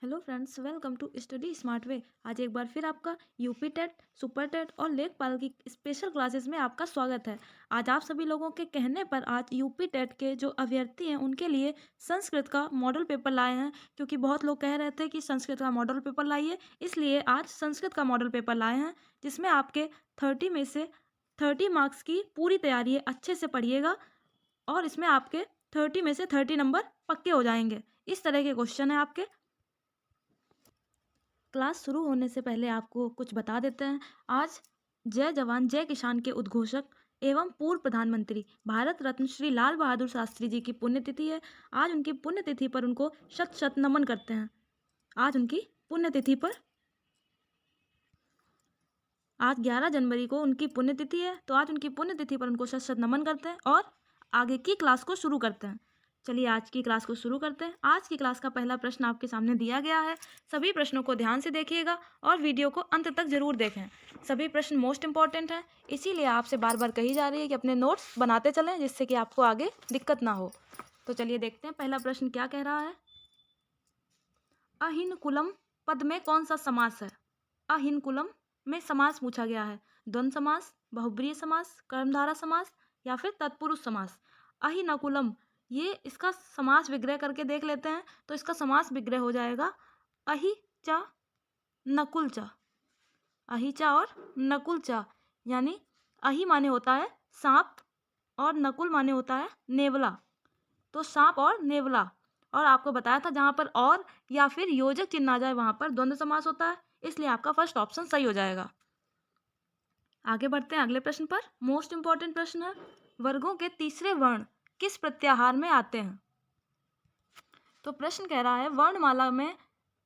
Hello friends, welcome to study smart way. आज एक बार फिर आपका यूपी टेट, सुपर टेट और लेखपाल की स्पेशल क्लासेस में आपका स्वागत है। आज आप सभी लोगों के कहने पर आज यूपी टेट के जो अभ्यर्थी हैं उनके लिए संस्कृत का मॉडल पेपर लाए हैं, क्योंकि बहुत लोग कह रहे थे कि संस्कृत का मॉडल पेपर लाइए, इसलिए आज संस्कृत का मॉडल पेपर लाए हैं, जिसमें आपके 30 में से 30 मार्क्स की पूरी तैयारी है। अच्छे से पढ़िएगा और इसमें आपके 30 में से 30 नंबर पक्के हो जाएंगे। इस तरह के क्वेश्चन है आपके। क्लास शुरू होने से पहले आपको कुछ बता देते हैं। आज जय जवान जय किसान के उद्घोषक एवं पूर्व प्रधानमंत्री भारत रत्न श्री लाल बहादुर शास्त्री जी की पुण्यतिथि है। आज उनकी पुण्यतिथि पर उनको शत शत नमन करते हैं। आज उनकी पुण्यतिथि पर आज 11 जनवरी को उनकी पुण्यतिथि है, तो आज उनकी पुण्यतिथि पर उनको शत शत नमन करते हैं और आगे की क्लास को शुरू करते हैं। चलिए आज की क्लास को शुरू करते हैं। आज की क्लास का पहला प्रश्न आपके सामने दिया गया है। सभी प्रश्नों को ध्यान से देखिएगा और वीडियो को अंत तक जरूर देखें। सभी प्रश्न मोस्ट इंपॉर्टेंट हैं, इसीलिए आपसे बार बार कही जा रही है कि अपने नोट्स बनाते चलें, जिससे कि आपको आगे दिक्कत ना हो। तो चलिए देखते हैं पहला प्रश्न क्या कह रहा है। अहिनकुलम पद में कौन सा समास है? अहिनकुलम में समास पूछा गया है। द्वंद्व समास, बहुब्रीहि समास, कर्मधारय समास या फिर तत्पुरुष समास। अहिनकुलम, ये इसका समास विग्रह करके देख लेते हैं। तो इसका समास विग्रह हो जाएगा अहि चा नकुल चा। अहि चा और नकुल चा, यानी अहि माने होता है सांप और नकुल माने होता है नेवला। तो सांप और नेवला, और आपको बताया था जहां पर और या फिर योजक चिन्ह आ जाए वहां पर द्वंद्व समास होता है, इसलिए आपका फर्स्ट ऑप्शन सही हो जाएगा। आगे बढ़ते हैं अगले प्रश्न पर। मोस्ट इंपॉर्टेंट प्रश्न है, वर्गों के तीसरे वर्ण किस प्रत्याहार में आते हैं? तो प्रश्न कह रहा है वर्णमाला में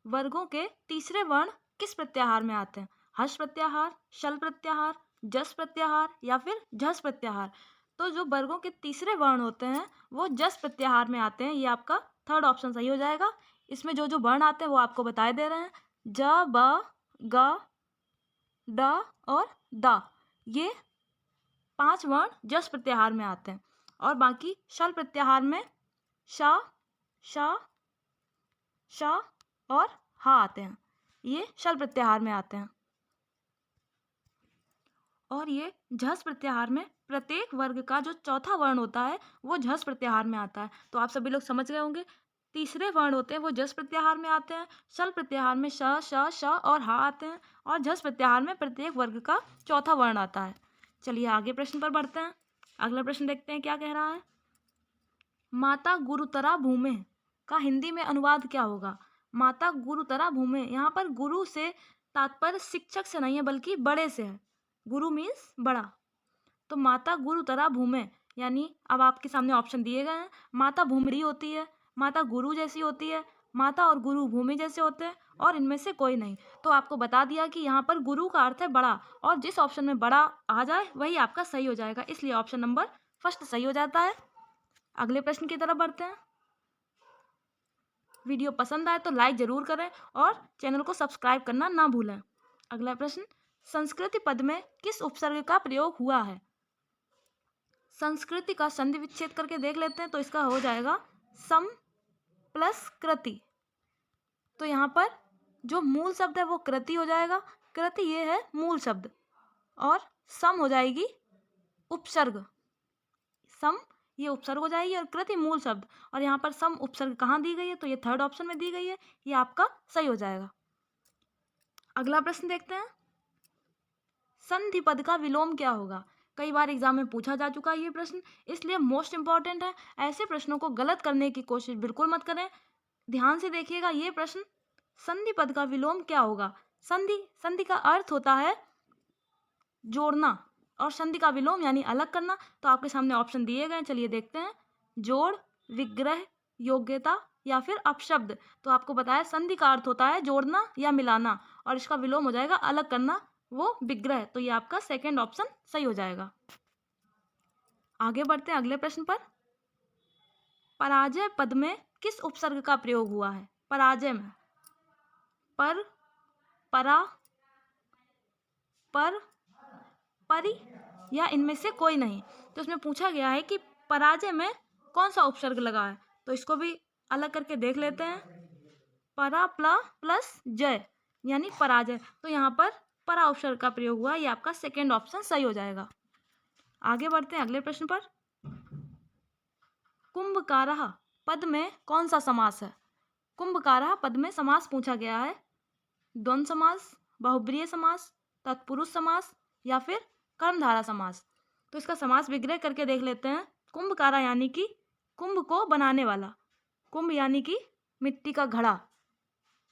वर्गों के तीसरे वर्ण किस प्रत्याहार में आते हैं? हर्ष प्रत्याहार, शल प्रत्याहार, जस प्रत्याहार या फिर झस प्रत्याहार। तो जो वर्गों के तीसरे वर्ण होते हैं वो जस प्रत्याहार में आते हैं। ये आपका थर्ड ऑप्शन सही हो जाएगा। इसमें जो जो वर्ण आते हैं वो आपको बताए दे रहे हैं। ज, ब, ग, ड और द, ये 5 वर्ण जस प्रत्याहार में आते हैं। और बाकी शल प्रत्याहार में श, श, श और ह आते हैं। ये शल प्रत्याहार में आते हैं। और ये झस प्रत्याहार में प्रत्येक वर्ग का जो चौथा वर्ण होता है वो झस प्रत्याहार में आता है। तो आप सभी लोग समझ गए होंगे, तीसरे वर्ण होते हैं वो जस प्रत्याहार में आते हैं। शल प्रत्याहार में श, श, श और ह आते हैं, और झस प्रत्याहार में प्रत्येक वर्ग का चौथा वर्ण आता है। चलिए आगे प्रश्न पर बढ़ते हैं। अगला प्रश्न देखते हैं क्या कह रहा है। माता गुरुतरा भूमे का हिंदी में अनुवाद क्या होगा? माता गुरुतरा भूमे, यहाँ पर गुरु से तात्पर्य शिक्षक से नहीं है बल्कि बड़े से है। गुरु मीन्स बड़ा। तो माता गुरुतरा भूमे, यानी अब आपके सामने ऑप्शन दिए गए हैं। माता भूमरी होती है, माता गुरु जैसी होती है, माता और गुरु भूमि जैसे होते हैं, और इनमें से कोई नहीं। तो आपको बता दिया कि यहाँ पर गुरु का अर्थ है बड़ा, और जिस ऑप्शन में बड़ा आ जाए वही आपका सही हो जाएगा, इसलिए ऑप्शन नंबर फर्स्ट सही हो जाता है। अगले प्रश्न की तरफ बढ़ते हैं। वीडियो पसंद आए तो लाइक जरूर करें और चैनल को सब्सक्राइब करना ना भूलें। अगला प्रश्न, संस्कृति पद में किस उपसर्ग का प्रयोग हुआ है? संस्कृति का संधि विच्छेद करके देख लेते हैं। तो इसका हो जाएगा सम प्लस कृति। तो यहाँ पर जो मूल शब्द है वो कृति हो जाएगा। कृति ये है मूल शब्द, और सम हो जाएगी उपसर्ग। सम ये उपसर्ग हो जाएगी और कृति मूल शब्द, और यहाँ पर सम उपसर्ग कहाँ दी गई है? तो ये थर्ड ऑप्शन में दी गई है, ये आपका सही हो जाएगा। अगला प्रश्न देखते हैं, संधि पद का विलोम क्या होगा? कई बार एग्जाम में पूछा जा चुका है ये प्रश्न, इसलिए मोस्ट इंपॉर्टेंट है। ऐसे प्रश्नों को गलत करने की कोशिश बिल्कुल मत करें। ध्यान से देखिएगा ये प्रश्न, संधि पद का विलोम क्या होगा? संधि का अर्थ होता है जोड़ना, और संधि का विलोम यानी अलग करना। तो आपके सामने ऑप्शन दिए गए, चलिए देखते हैं। जोड़, विग्रह, योग्यता या फिर अपशब्द। तो आपको बताया संधि का अर्थ होता है जोड़ना या मिलाना, और इसका विलोम हो जाएगा अलग करना, वो विग्रह। तो ये आपका सेकंड ऑप्शन सही हो जाएगा। आगे बढ़ते हैं अगले प्रश्न पर। पराजय पद में किस उपसर्ग का प्रयोग हुआ है? पराजय में पर, परा, पर, परि या इनमें से कोई नहीं। तो इसमें पूछा गया है कि पराजय में कौन सा उपसर्ग लगा है। तो इसको भी अलग करके देख लेते हैं। पराप्ला प्लस जय यानी पराजय। तो यहाँ पर परा उपसर्ग का प्रयोग हुआ, ये आपका सेकेंड ऑप्शन सही हो जाएगा। आगे बढ़ते हैं अगले प्रश्न पर। कुंभकारः पद में कौन सा समास है? कुंभकारः पद में समास पूछा गया है। द्वंद्व समास, बहुब्रीहि समास, तत्पुरुष समास या फिर कर्मधारय समास। तो इसका समास विग्रह करके देख लेते हैं। कुंभकारः यानी कि कुंभ को बनाने वाला, कुंभ यानी कि मिट्टी का घड़ा,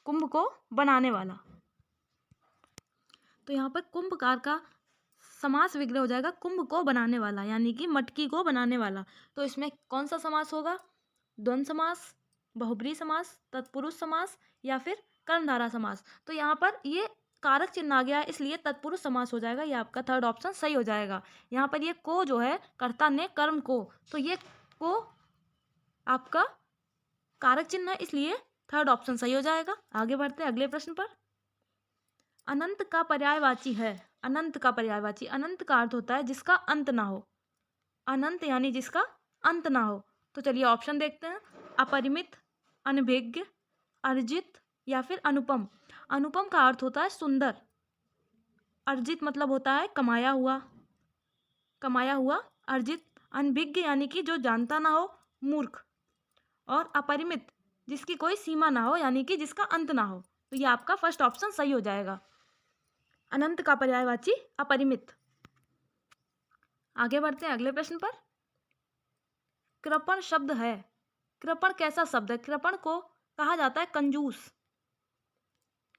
कुंभ को बनाने वाला। तो यहाँ पर कुंभकार का समास विग्रह हो जाएगा कुंभ को बनाने वाला यानी कि मटकी को बनाने वाला। तो इसमें कौन सा समास होगा? द्वंद्व समास, बहुब्रीहि समास, तत्पुरुष समास या फिर कर्मधारय समास। तो यहाँ पर ये कारक चिन्ह आ गया है, इसलिए तत्पुरुष समास हो जाएगा। ये आपका थर्ड ऑप्शन सही हो जाएगा। यहाँ पर ये को जो है कर्ता ने कर्म को, तो ये को आपका कारक चिन्ह है, इसलिए थर्ड ऑप्शन सही हो जाएगा। आगे बढ़ते हैं अगले प्रश्न पर। अनंत का पर्यायवाची है। अनंत का पर्यायवाची, अनंत का अर्थ होता है जिसका अंत ना हो। अनंत यानी जिसका अंत ना हो। तो चलिए ऑप्शन देखते हैं। अपरिमित, अनभिज्ञ, अर्जित या फिर अनुपम। अनुपम का अर्थ होता है सुंदर। अर्जित मतलब होता है कमाया हुआ, कमाया हुआ अर्जित। अनभिज्ञ यानी कि जो जानता ना हो, मूर्ख। और अपरिमित जिसकी कोई सीमा ना हो यानी कि जिसका अंत ना हो। तो ये आपका फर्स्ट ऑप्शन सही हो जाएगा। अनंत का पर्यायवाची अपरिमित। आगे बढ़ते हैं अगले प्रश्न पर। कृपण शब्द है। कृपण कैसा शब्द है? कृपण को कहा जाता है कंजूस।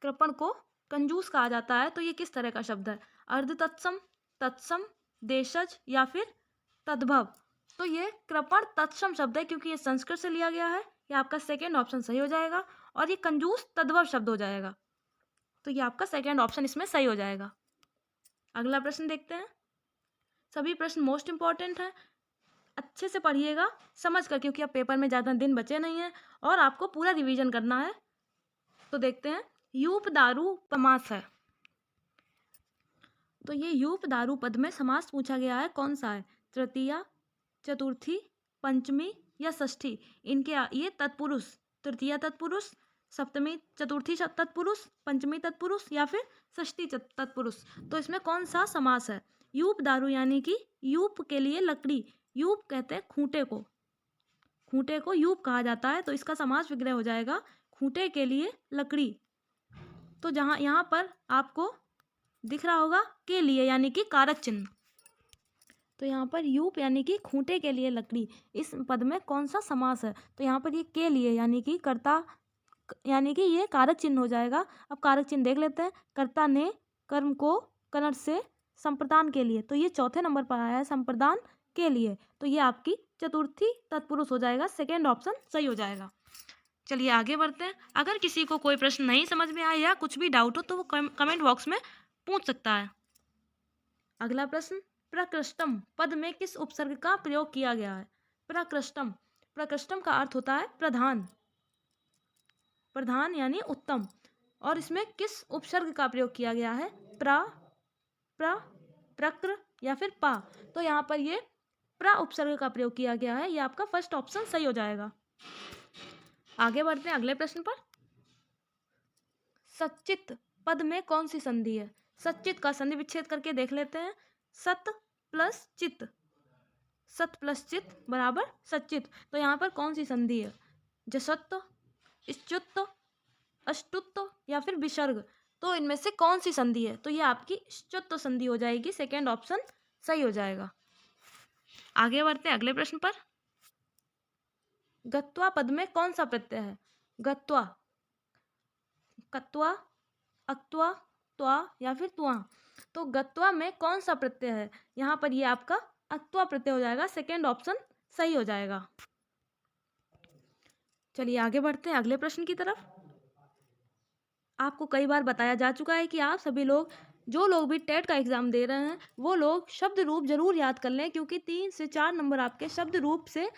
कृपण को कंजूस कहा जाता है। तो ये किस तरह का शब्द है? अर्ध तत्सम, तत्सम, देशज या फिर तद्भव। तो ये कृपण तत्सम शब्द है क्योंकि ये संस्कृत से लिया गया है। ये आपका सेकेंड ऑप्शन सही हो जाएगा। और ये कंजूस तद्भव शब्द हो जाएगा। तो ये आपका सेकेंड ऑप्शन इसमें सही हो जाएगा। अगला प्रश्न देखते हैं। सभी प्रश्न मोस्ट इंपॉर्टेंट है, अच्छे से पढ़िएगा समझ कर, क्योंकि अब पेपर में ज़्यादा दिन बचे नहीं हैं और आपको पूरा रिवीजन करना है। तो देखते हैं। यूप दारू समास है। तो ये यूप दारू पद में समास पूछा गया है, कौन सा है? तृतीया, चतुर्थी, पंचमी या षष्ठी। इनके ये तत्पुरुष, तृतीया तत्पुरुष, सप्तमी चतुर्थी तत्पुरुष, पंचमी तत्पुरुष या फिर षष्ठी तत्पुरुष। तो इसमें कौन सा समास है? यूप दारू यानी कि यूप के लिए लकड़ी। यूप कहते हैं खूंटे को, खूंटे को यूप कहा जाता है। तो इसका समास विग्रह हो जाएगा खूंटे के लिए लकड़ी। तो जहाँ यहाँ पर आपको दिख रहा होगा के लिए यानी कि कारक चिन्ह। तो यहाँ पर यूप यानी कि खूंटे के लिए लकड़ी, इस पद में कौन सा समास है? तो यहाँ पर ये के लिए यानी कि कर्ता, यानी कि ये कारक चिन्ह हो जाएगा। अब कारक चिन्ह देख लेते हैं। कर्ता ने कर्म को कनट से संप्रदान के लिए, तो ये चौथे नंबर पर आया है संप्रदान के लिए। तो ये आपकी चतुर्थी तत्पुरुष हो जाएगा। सेकेंड ऑप्शन सही हो जाएगा। चलिए आगे बढ़ते हैं। अगर किसी को कोई प्रश्न नहीं समझ में आया या कुछ भी डाउट हो तो वो कमेंट बॉक्स में पूछ सकता है। अगला प्रश्न। प्रकृष्टम पद में किस उपसर्ग का प्रयोग किया गया है? प्रकृष्टम, प्रकृष्टम का अर्थ होता है प्रधान, प्रधान यानी उत्तम। और इसमें किस उपसर्ग का प्रयोग किया गया है? प्र, प्र, प्रकृ या फिर पा। तो यहाँ पर ये प्र उपसर्ग का प्रयोग किया गया है। ये आपका फर्स्ट ऑप्शन सही हो जाएगा। आगे बढ़ते हैं अगले प्रश्न पर। सच्चित पद में कौन सी संधि है? सच्चित का संधि विच्छेद करके देख लेते हैं। सत प्लस चित, सत प्लस चित बराबर सच्चित। तो यहाँ पर कौन सी संधि है? जसत्व, इश्चुत्व, अष्टुत्व या फिर विसर्ग। तो इनमें से कौन सी संधि है? तो ये आपकी इश्चुत्व संधि हो जाएगी। सेकेंड ऑप्शन सही हो जाएगा। आगे बढ़ते हैं अगले प्रश्न पर। गत्वा पद में कौन सा प्रत्यय है? गत्वा, कत्वा, अक्त्वा, त्वा या फिर त्वा। तो गत्वा में कौन सा प्रत्यय है? यहाँ पर ये आपका अक्त्वा प्रत्यय हो जाएगा। सेकेंड ऑप्शन सही हो जाएगा। चलिए आगे बढ़ते हैं अगले प्रश्न की तरफ। आपको कई बार बताया जा चुका है कि आप सभी लोग, जो लोग भी टेट का एग्जाम दे रहे हैं, वो लोग शब्द रूप जरूर याद कर लें, क्योंकि 3 से 4 नंबर आपके शब्द रूप से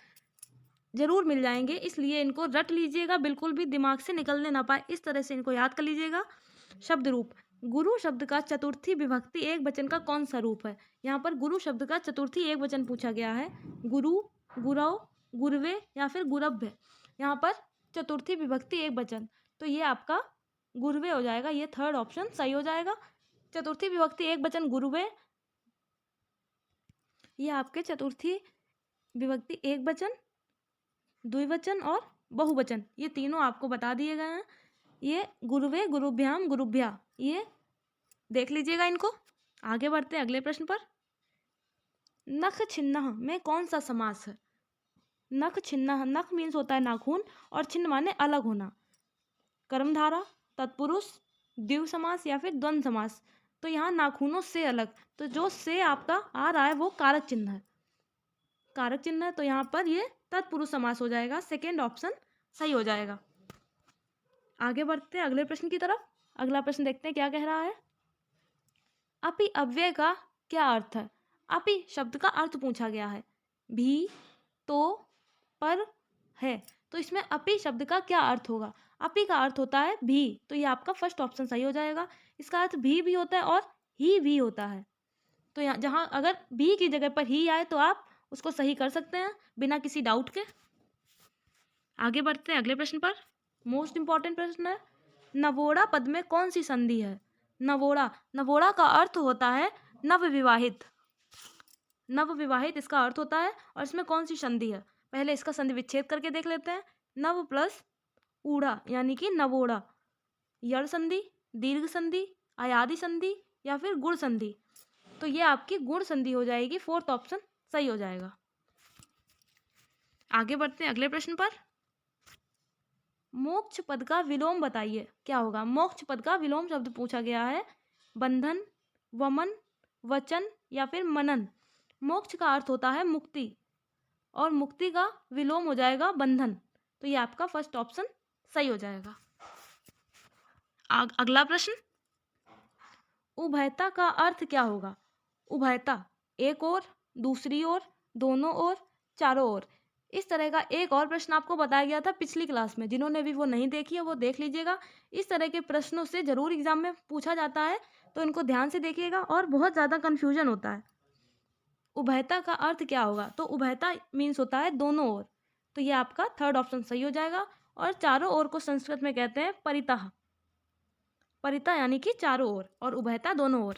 जरूर मिल जाएंगे। इसलिए इनको रट लीजिएगा, बिल्कुल भी दिमाग से निकलने ना पाए, इस तरह से इनको याद कर लीजिएगा। शब्द रूप। गुरु शब्द का चतुर्थी विभक्ति एक वचन का कौन सा रूप है? यहाँ पर गुरु शब्द का चतुर्थी एक वचन पूछा गया है। गुरु, गुरव, गुरवे या फिर गुरभ्य। यहाँ पर चतुर्थी विभक्ति एक वचन। तो ये आपका गुरुवे हो जाएगा। ये थर्ड ऑप्शन सही हो जाएगा। चतुर्थी विभक्ति एक वचन गुरुवे, ये आपके चतुर्थी विभक्ति एक वचन, द्विवचन और बहुवचन, ये तीनों आपको बता दिए गए हैं। ये गुरुवे, गुरुभ्याम, गुरुभ्या, ये देख लीजिएगा इनको। आगे बढ़ते हैं अगले प्रश्न पर। नख छिन्नः में कौन सा समास है? नख छिन्नः, नख मीन्स होता है नाखून और छिन्न माने अलग होना। कर्मधारा, तत्पुरुष, द्विव समास या फिर द्वंद्व समास। तो यहाँ नाखूनों से अलग, तो जो से आपका आ रहा है वो कारक चिन्ह है, कारक चिन्ह है, तो यहाँ पर ये तत्पुरुष समास हो जाएगा। सेकेंड ऑप्शन सही हो जाएगा। आगे बढ़ते हैं अगले प्रश्न की तरफ। अगला प्रश्न देखते हैं क्या कह रहा है। अपि अव्यय का क्या अर्थ है? अपि शब्द का अर्थ पूछा गया है। भी, तो, पर, है, तो इसमें अपि शब्द का क्या अर्थ होगा? अपि का अर्थ होता है भी, तो ये आपका फर्स्ट ऑप्शन सही हो जाएगा। इसका अर्थ भी होता है और ही भी होता है। तो यहाँ जहाँ अगर भी की जगह पर ही आए तो आप उसको सही कर सकते हैं बिना किसी डाउट के। आगे बढ़ते हैं अगले प्रश्न पर। मोस्ट इंपॉर्टेंट प्रश्न है, नवोढ़ा पद में कौन सी संधि है? नवोढ़ा, नवोढ़ा का अर्थ होता है नवविवाहित, नवविवाहित इसका अर्थ होता है। और इसमें कौन सी संधि है? पहले इसका संधि विच्छेद करके देख लेते हैं। नव प्लस ऊढ़ा यानी कि नवोढ़ा। यड़ संधि, दीर्घ संधि, अयादि संधि या फिर गुण संधि। तो ये आपकी गुण संधि हो जाएगी। फोर्थ ऑप्शन सही हो जाएगा। आगे बढ़ते हैं अगले प्रश्न पर। मोक्ष पद का विलोम बताइए, क्या होगा? मोक्ष पद का विलोम शब्द पूछा गया है। बंधन, वमन, वचन या फिर मनन। मोक्ष का अर्थ होता है मुक्ति और मुक्ति का विलोम हो जाएगा बंधन, तो ये आपका फर्स्ट ऑप्शन सही हो जाएगा। अगला प्रश्न, उभयता का अर्थ क्या होगा? उभयता, एक ओर, दूसरी ओर, दोनों ओर, चारों ओर। इस तरह का एक और प्रश्न आपको बताया गया था पिछली क्लास में। जिन्होंने भी वो नहीं देखी है वो देख लीजिएगा। इस तरह के प्रश्नों से जरूर एग्जाम में पूछा जाता है, तो इनको ध्यान से देखिएगा और बहुत ज़्यादा कन्फ्यूजन होता है। उभयता का अर्थ क्या होगा? तो उभयता मीन्स होता है दोनों ओर, तो ये आपका थर्ड ऑप्शन सही हो जाएगा। और चारों ओर को संस्कृत में कहते हैं परितः, परितः यानी कि चारों ओर, और उभयता दोनों ओर।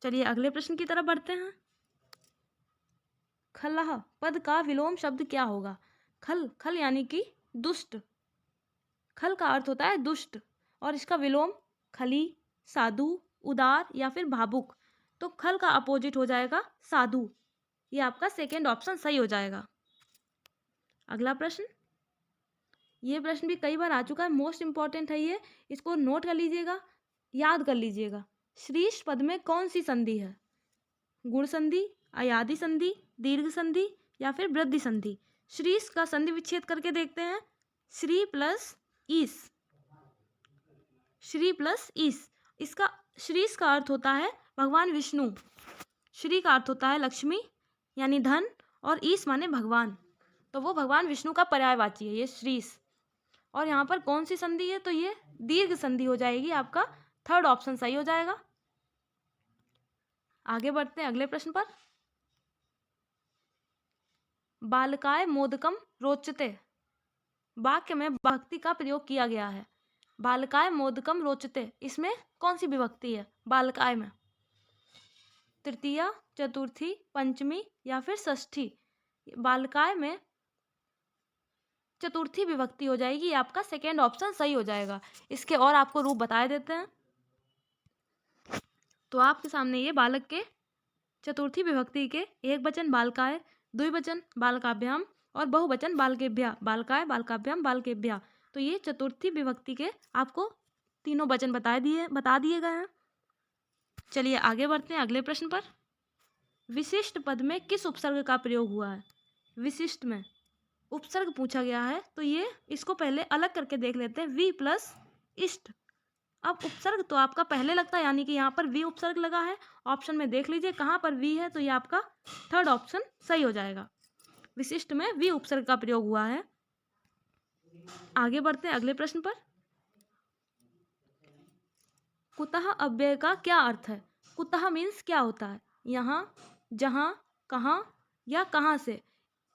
चलिए अगले प्रश्न की तरफ बढ़ते हैं। खलह पद का विलोम शब्द क्या होगा? खल, खल यानी कि दुष्ट। खल का अर्थ होता है दुष्ट और इसका विलोम खली, साधु, उदार या फिर भावुक। तो खल का अपोजिट हो जाएगा साधु। ये आपका सेकेंड ऑप्शन सही हो जाएगा। अगला प्रश्न, ये प्रश्न भी कई बार आ चुका है, मोस्ट इंपॉर्टेंट है ये, इसको नोट कर लीजिएगा, याद कर लीजिएगा। श्रीष पद में कौन सी संधि है? गुण संधि, अयादि संधि, दीर्घ संधि या फिर वृद्धि संधि। श्रीष का संधि विच्छेद करके देखते हैं। श्री प्लस ईस, श्री प्लस ईस, इसका श्रीष का अर्थ होता है भगवान विष्णु। श्री का अर्थ होता है लक्ष्मी यानी धन, और ईस माने भगवान, तो वो भगवान विष्णु का पर्यायवाची है ये श्रीष। और यहाँ पर कौन सी संधि है? तो ये दीर्घ संधि हो जाएगी। आपका थर्ड ऑप्शन सही हो जाएगा। आगे बढ़ते हैं अगले प्रश्न पर। बालकाय मोदकम रोचते, वाक्य में विभक्ति का प्रयोग किया गया है। बालकाय मोदकम रोचते, इसमें कौन सी विभक्ति है? बालकाय में तृतीया, चतुर्थी, पंचमी या फिर षष्ठी। बालकाय में चतुर्थी विभक्ति हो जाएगी। आपका सेकेंड ऑप्शन सही हो जाएगा। इसके और आपको रूप बताए देते हैं। तो आपके सामने ये बालक के चतुर्थी विभक्ति के एक वचन बालकाय, द्विवचन बालकाभ्याम और बहुवचन बालकेभ्या, बालकाय, बालकाभ्याम, बालकेभ्या। तो ये चतुर्थी विभक्ति के आपको तीनों वचन बता दिए गए हैं। चलिए आगे बढ़ते हैं अगले प्रश्न पर। विशिष्ट पद में किस उपसर्ग का प्रयोग हुआ है? विशिष्ट में उपसर्ग पूछा गया है, तो ये इसको पहले अलग करके देख लेते हैं। वी प्लस इष्ट। अब उपसर्ग तो आपका पहले लगता है, यानी कि यहाँ पर वी उपसर्ग लगा है। ऑप्शन में देख लीजिए कहाँ पर वी है, तो ये आपका थर्ड ऑप्शन सही हो जाएगा। विशिष्ट में वी उपसर्ग का प्रयोग हुआ है। आगे बढ़ते हैं अगले प्रश्न पर। कुतः अव्यय का क्या अर्थ है? कुतः मीन्स क्या होता है? यहाँ, जहाँ, कहाँ या कहाँ से।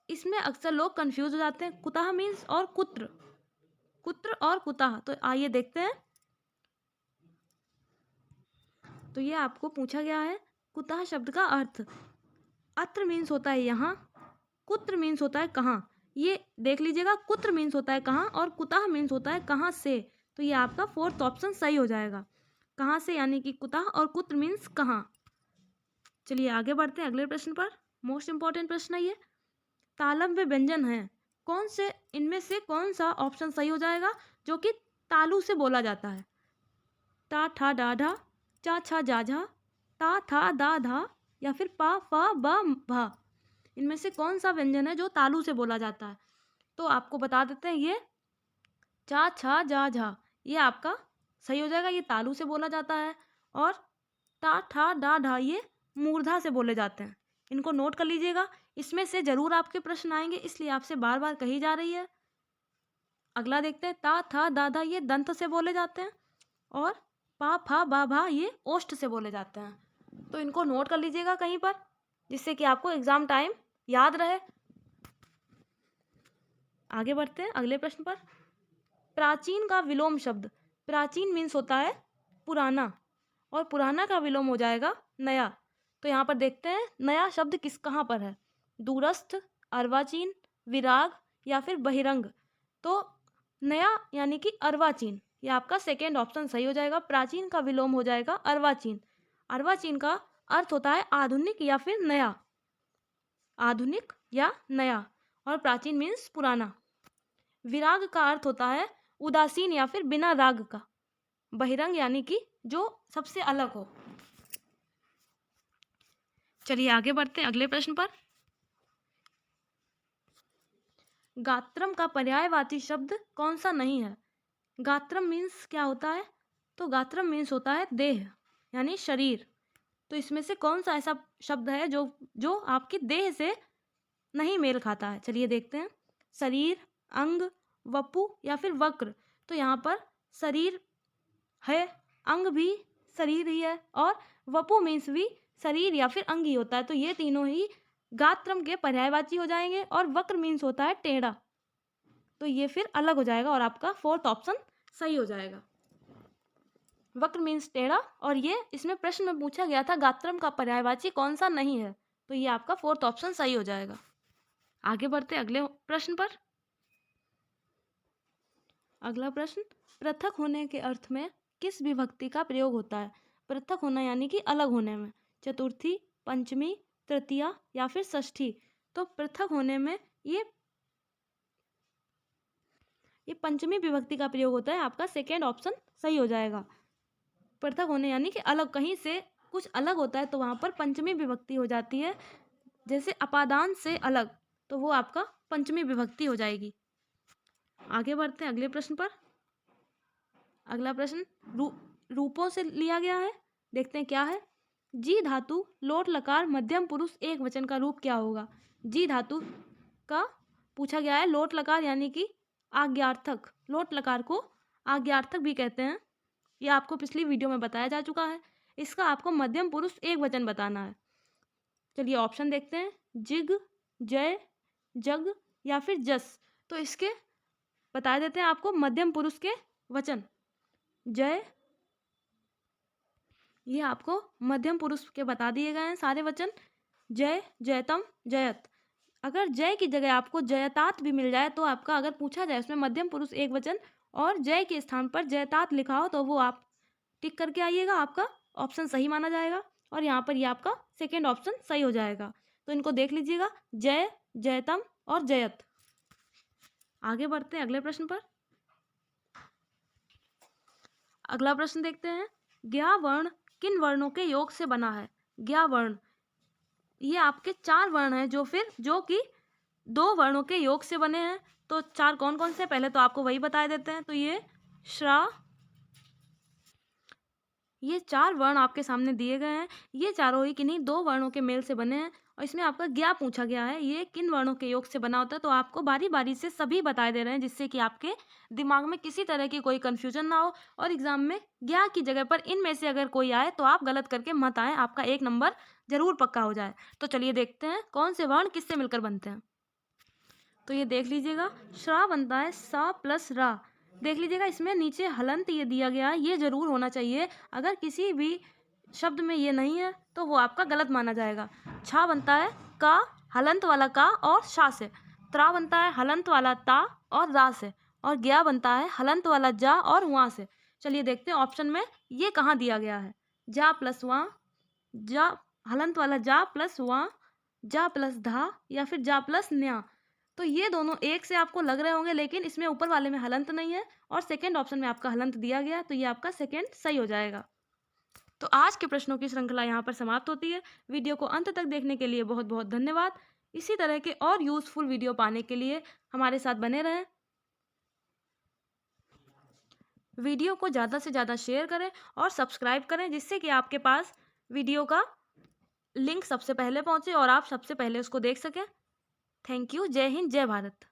इसमें अक्सर लोग कंफ्यूज हो जाते हैं। कुतः मीन्स और कुत्र, कुत्र और कुतः। तो आइए देखते हैं। तो ये आपको पूछा गया है कुतः शब्द का अर्थ। अत्र मीन्स होता है यहाँ, कुत्र मीन्स होता है कहाँ। ये देख लीजिएगा, कुत्र मीन्स होता है कहाँ और कुतः मीन्स होता है कहाँ से। तो ये आपका फोर्थ ऑप्शन सही हो जाएगा, कहाँ से यानी कि कुतः, और कुत्र मीन्स कहाँ। चलिए आगे बढ़ते हैं अगले प्रश्न पर। मोस्ट इंपॉर्टेंट प्रश्न है ये। तालव्य में व्यंजन है, कौन से इनमें से कौन सा ऑप्शन सही हो जाएगा जो कि तालु से बोला जाता है। टा ठा डा ढा, चा छा जा झा, ता था दा धा, या फिर पा फा बा भा। इनमें से कौन सा व्यंजन है जो तालु से बोला जाता है। तो आपको बता देते हैं, ये चा छा जा झा ये आपका सही हो जाएगा, ये तालु से बोला जाता है। और टा ठा डा ढा ये मूर्धा से बोले जाते हैं। इनको नोट कर लीजिएगा, इसमें से जरूर आपके प्रश्न आएंगे, इसलिए आपसे बार बार कही जा रही है। अगला देखते हैं। ता था दा धा ये दंत से बोले जाते हैं, और पा फा बा भा ये ओष्ठ से बोले जाते हैं। तो इनको नोट कर लीजिएगा कहीं पर, जिससे कि आपको एग्जाम टाइम याद रहे। आगे बढ़ते हैं अगले प्रश्न पर। प्राचीन का विलोम शब्द। प्राचीन मीन्स होता है पुराना, और पुराना का विलोम हो जाएगा नया। तो यहाँ पर देखते हैं नया शब्द किस कहाँ पर है। दूरस्थ, अर्वाचीन, विराग, या फिर बहिरंग। तो नया यानी कि अर्वाचीन, ये आपका सेकेंड ऑप्शन सही हो जाएगा। प्राचीन का विलोम हो जाएगा अर्वाचीन। अर्वाचीन का अर्थ होता है आधुनिक या फिर नया, आधुनिक या नया, और प्राचीन मीन्स पुराना। विराग का अर्थ होता है उदासीन या फिर बिना राग का। बहिरंग यानी कि जो सबसे अलग हो। चलिए आगे बढ़ते हैं अगले प्रश्न पर। गात्रम का पर्यायवाची शब्द कौन सा नहीं है। गात्रम मीन्स क्या होता है। तो गात्रम मीन्स होता है देह यानी शरीर। तो इसमें से कौन सा ऐसा शब्द है जो जो आपकी देह से नहीं मेल खाता है। चलिए देखते हैं। शरीर, अंग, वपु, या फिर वक्र। तो यहाँ पर शरीर है, अंग भी शरीर ही है, और वपु मीन्स भी शरीर या फिर अंग ही होता है। तो ये तीनों ही गात्रम के पर्यायवाची हो जाएंगे। और वक्र मीन्स होता है टेढ़ा, तो ये फिर अलग हो जाएगा, और आपका फोर्थ ऑप्शन सही हो जाएगा। वक्र मीन्स टेढ़ा, और ये इसमें प्रश्न में पूछा गया था गात्रम का पर्यायवाची कौन सा नहीं है। तो ये आपका फोर्थ ऑप्शन सही हो जाएगा। आगे बढ़ते अगले प्रश्न पर। अगला प्रश्न। पृथक होने के अर्थ में किस विभक्ति का प्रयोग होता है। पृथक होना यानी कि अलग होने में। चतुर्थी, पंचमी, तृतीया, या फिर षष्ठी। तो पृथक होने में ये पंचमी विभक्ति का प्रयोग होता है। आपका सेकेंड ऑप्शन सही हो जाएगा। पृथक होने यानी कि अलग, कहीं से कुछ अलग होता है तो वहाँ पर पंचमी विभक्ति हो जाती है। जैसे अपादान से अलग, तो वो आपका पंचमी विभक्ति हो जाएगी। आगे बढ़ते हैं अगले प्रश्न पर। अगला प्रश्न रूपों से लिया गया है, देखते हैं क्या है। जी धातु, लोट लकार, मध्यम पुरुष एक वचन का रूप क्या होगा। जी धातु का पूछा गया है। लोट लकार यानी कि आज्ञार्थक। लोट लकार को आज्ञार्थक भी कहते हैं, यह आपको पिछली वीडियो में बताया जा चुका है। इसका आपको मध्यम पुरुष एक वचन बताना है। चलिए ऑप्शन देखते हैं। जिग, जय, जग, या फिर जस। तो इसके बता देते हैं आपको मध्यम पुरुष के वचन। जय, ये आपको मध्यम पुरुष के बता दिए गए हैं सारे वचन। जय, जयतम, जयत। अगर जय की जगह आपको जयतात भी मिल जाए, तो आपका अगर पूछा जाए उसमें मध्यम पुरुष एक वचन और जय के स्थान पर जयतात लिखा हो, तो वो आप टिक करके आइएगा, आपका ऑप्शन सही माना जाएगा। और यहाँ पर ये आपका सेकेंड ऑप्शन सही हो जाएगा। तो इनको देख लीजिएगा, जय, जयतम और जयत। आगे बढ़ते हैं अगले प्रश्न पर। अगला प्रश्न देखते हैं। ज्ञा वर्ण किन वर्णों के योग से बना है। ज्ञा वर्ण ये आपके 4 वर्ण हैं जो कि 2 वर्णों के योग से बने हैं। तो 4 कौन कौन से, पहले तो आपको वही बता देते हैं। तो ये श्रा, ये 4 वर्ण आपके सामने दिए गए हैं। ये चारों ही किन्हीं 2 वर्णों के मेल से बने हैं। और इसमें आपका ज्ञा पूछा गया है, ये किन वर्णों के योग से बना होता है। तो आपको बारी बारी से सभी बताए दे रहे हैं, जिससे कि आपके दिमाग में किसी तरह की कोई कन्फ्यूजन ना हो, और एग्जाम में ज्ञा की जगह पर इनमें से अगर कोई आए तो आप गलत करके मत आए, आपका 1 नंबर जरूर पक्का हो जाए। तो चलिए देखते हैं कौन से वर्ण किससे मिलकर बनते हैं। तो ये देख लीजिएगा, श्रा बनता है सा प्लस रा। देख लीजिएगा, इसमें नीचे हलंत ये दिया गया है, ये जरूर होना चाहिए। अगर किसी भी शब्द में ये नहीं है तो वो आपका गलत माना जाएगा। छा बनता है का, हलंत वाला का और शा से। त्रा बनता है हलंत वाला ता और रा से। और ग्या बनता है हलंत वाला जा और वहाँ से। चलिए देखते हैं ऑप्शन में ये कहाँ दिया गया है। जा प्लस वहाँ, जा हलंत वाला जा प्लस वहाँ, जा प्लस धा, या फिर जा प्लस न्या। तो ये दोनों एक से आपको लग रहे होंगे, लेकिन इसमें ऊपर वाले में हलंत नहीं है और सेकंड ऑप्शन में आपका हलंत दिया गया, तो ये आपका सेकंड सही हो जाएगा। तो आज के प्रश्नों की श्रृंखला यहाँ पर समाप्त होती है। वीडियो को अंत तक देखने के लिए बहुत बहुत धन्यवाद। इसी तरह के और यूजफुल वीडियो पाने के लिए हमारे साथ बने रहें। वीडियो को ज़्यादा से ज़्यादा शेयर करें और सब्सक्राइब करें, जिससे कि आपके पास वीडियो का लिंक सबसे पहले पहुँचे और आप सबसे पहले उसको देख सकें। Thank you. जय हिंद, जय भारत।